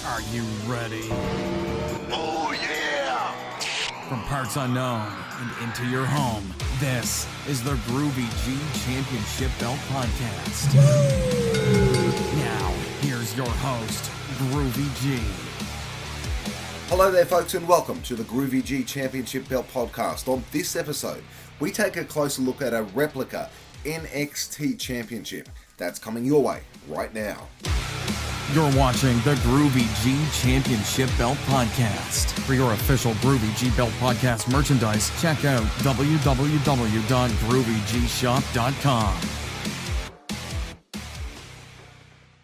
Are you ready? Oh, yeah! From parts unknown and into your home, this is the Groovy G Championship Belt Podcast. Now, here's your host, Groovy G. Hello there, folks, and welcome to the Groovy G Championship Belt Podcast. On this episode, we take a closer look at a replica NXT Championship that's coming your way right now. You're watching the Groovy G Championship Belt Podcast. For your official Groovy G Belt Podcast merchandise, check out www.groovygshop.com.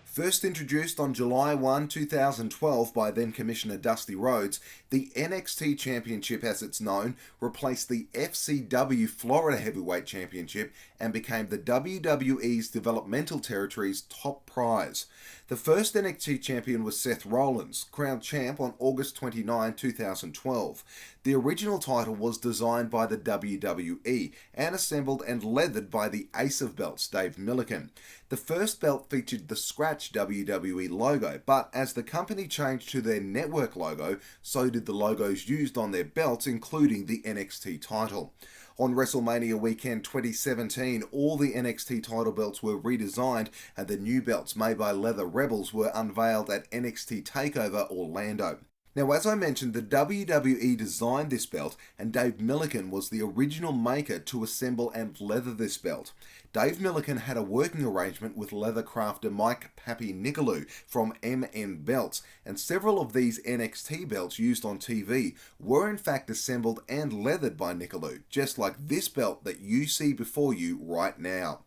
First introduced on July 1, 2012 by then Commissioner Dusty Rhodes, the NXT Championship, as it's known, replaced the FCW Florida Heavyweight Championship and became the WWE's Developmental Territory's top prize. The first NXT champion was Seth Rollins, crowned champ on August 29, 2012. The original title was designed by the WWE and assembled and leathered by the Ace of Belts, Dave Millican. The first belt featured the scratch WWE logo, but as the company changed to their network logo, so did the logos used on their belts, including the NXT title. On WrestleMania weekend 2017, all the NXT title belts were redesigned and the new belts made by Leather Rebels were unveiled at NXT TakeOver Orlando. Now, as I mentioned, the WWE designed this belt and Dave Millican was the original maker to assemble and leather this belt. Dave Millican had a working arrangement with leather crafter Mike Pappy Nicolou from MN Belts, and several of these NXT belts used on TV were in fact assembled and leathered by Nicolou, just like this belt that you see before you right now.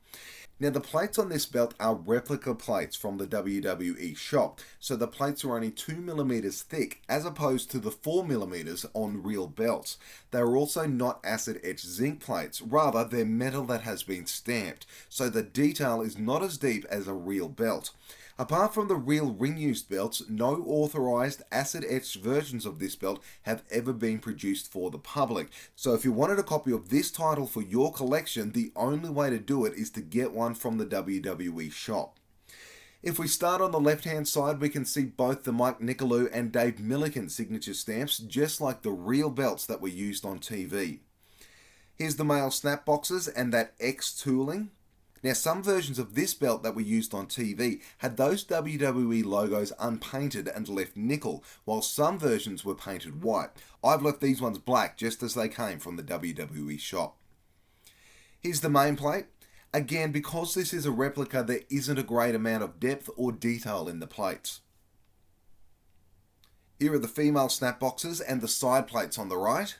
Now, the plates on this belt are replica plates from the WWE shop, so the plates are only 2mm thick as opposed to the 4mm on real belts. They are also not acid-etched zinc plates, rather they're metal that has been stamped, so the detail is not as deep as a real belt. Apart from the real ring-used belts, no authorized acid-etched versions of this belt have ever been produced for the public. So if you wanted a copy of this title for your collection, the only way to do it is to get one from the WWE shop. If we start on the left-hand side, we can see both the Mike Nicolou and Dave Millican signature stamps, just like the real belts that were used on TV. Here's the male snap boxes and that X tooling. Now, some versions of this belt that were used on TV had those WWE logos unpainted and left nickel, while some versions were painted white. I've left these ones black just as they came from the WWE shop. Here's the main plate. Again, because this is a replica, there isn't a great amount of depth or detail in the plates. Here are the female snap boxes and the side plates on the right,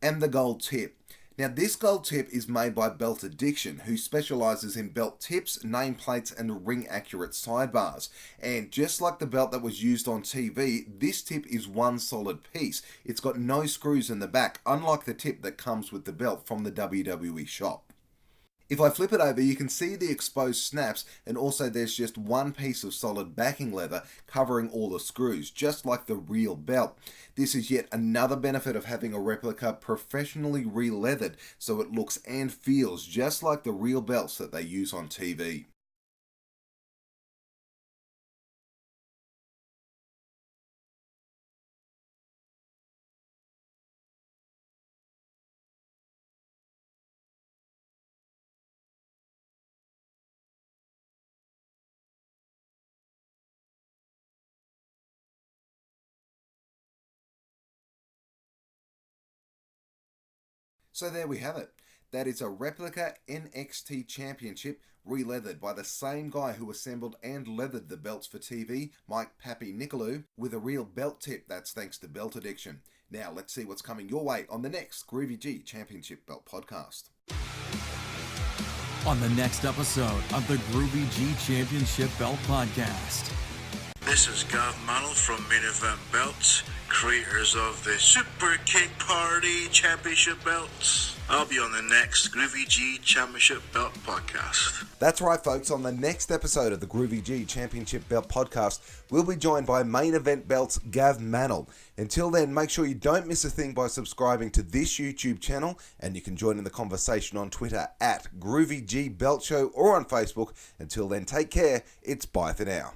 and the gold tip. Now, this gold tip is made by Belt Addiction, who specializes in belt tips, nameplates, and ring-accurate sidebars. And just like the belt that was used on TV, this tip is one solid piece. It's got no screws in the back, unlike the tip that comes with the belt from the WWE shop. If I flip it over, you can see the exposed snaps, and also there's just one piece of solid backing leather covering all the screws, just like the real belt. This is yet another benefit of having a replica professionally re-leathered, so it looks and feels just like the real belts that they use on TV. So there we have it. That is a replica NXT Championship re-leathered by the same guy who assembled and leathered the belts for TV, Mike Pappy Nicolou, with a real belt tip. That's thanks to Belt Addiction. Now let's see what's coming your way on the next Groovy G Championship Belt Podcast. On the next episode of the Groovy G Championship Belt Podcast. This is Gav Mantle from Main Event Belts, creators of the Super Kick Party Championship Belts. I'll be on the next Groovy G Championship Belt Podcast. That's right, folks. On the next episode of the Groovy G Championship Belt Podcast, we'll be joined by Main Event Belts Gav Mantle. Until then, make sure you don't miss a thing by subscribing to this YouTube channel, and you can join in the conversation on Twitter at Groovy G Belt Show or on Facebook. Until then, take care. It's bye for now.